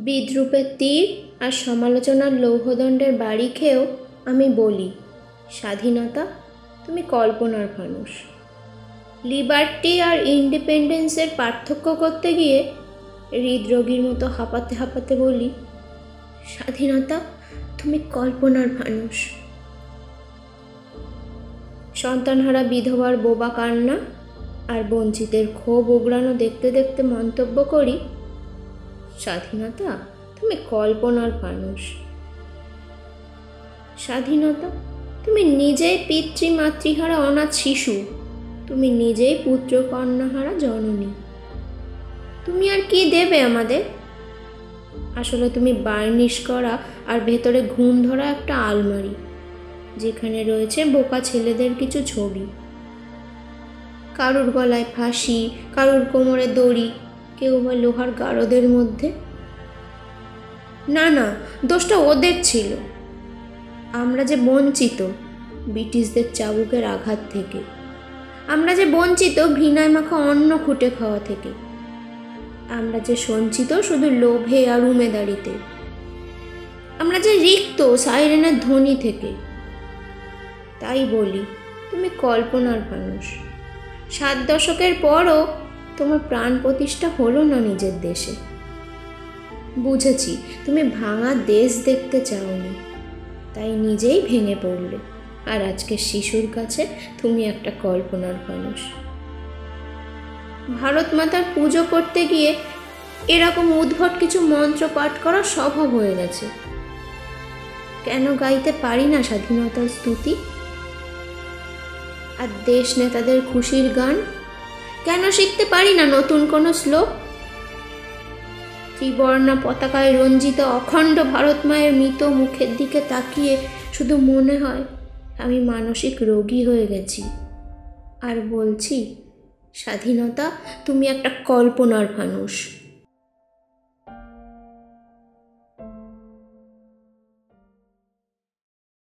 বিদ্রূপের তীর আর সমালোচনার লৌহদণ্ডের বাড়ি খেয়েও আমি বলি, স্বাধীনতা তুমি কল্পনার ফানুস। লিবার্টি আর ইন্ডিপেন্ডেন্সের পার্থক্য করতে গিয়ে হৃদরোগীর মতো হাঁপাতে হাঁপাতে বলি, স্বাধীনতা তুমি কল্পনার ফানুস। সন্তানহারা বিধবার বোবা কান্না আর বঞ্চিতের ক্ষোভ উগড়ানো দেখতে দেখতে মন্তব্য করি, স্বাধীনতা তুমি কল্পনার ফানুস। স্বাধীনতা তুমি নিজেই পিতৃমাতৃহারা অনাথ শিশু, তুমি নিজেই পুত্র কন্যাহারা জননী। তুমি আর কি দেবে আমাদের? আসলে তুমি বার্নিশ করা আর ভেতরে ঘুণ ধরা একটা আলমারি, যেখানে রয়েছে বোকা ছেলেদের কিছু ছবি। কারুর গলায় ফাঁসি, কারুর কোমরে দড়ি, কেউ বা লোহার গারদের মধ্যে। না না, দোষটা ওদের ছিল। আমরা যে বঞ্চিত ব্রিটিশদের চাবুকের আঘাত থেকে, আমরা যে বঞ্চিত ঘৃণায় মাখা অন্ন খুঁটে খাওয়া থেকে, আমরা যে সঞ্চিত শুধু লোভে আর উমেদারিতে, আমরা যে রিক্ত সাইরেনের ধ্বনি থেকে। তাই বলি, তুমি কল্পনার ফানুস। 7 দশকের পরও তোমার প্রাণ প্রতিষ্ঠা হলো না নিজের দেশে। বুঝেছি তুমি ভাঙা দেশ দেখতে চাওনি, তাই নিজেই ভেঙে পড়লে, আর আজকের শিশুর কাছে তুমি একটা কল্পনার ফানুস। ভারত মাতার পুজো করতে গিয়ে এরকম উদ্ভট কিছু মন্ত্র পাঠ করার স্বভাব হয়ে গেছে। কেন গাইতে পারি না স্বাধীনতার স্তুতি? আর দেশ নেতাদের খুশির গান কেন শিখতে পারি না নতুন কোনো শ্লোক? ত্রিবর্ণা পতাকায় রঞ্জিত অখণ্ড ভারত মায়ের মৃত মুখের দিকে তাকিয়ে শুধু মনে হয় আমি মানসিক রোগী হয়ে গেছি, আর বলছি, স্বাধীনতা তুমি একটা কল্পনার ফানুস।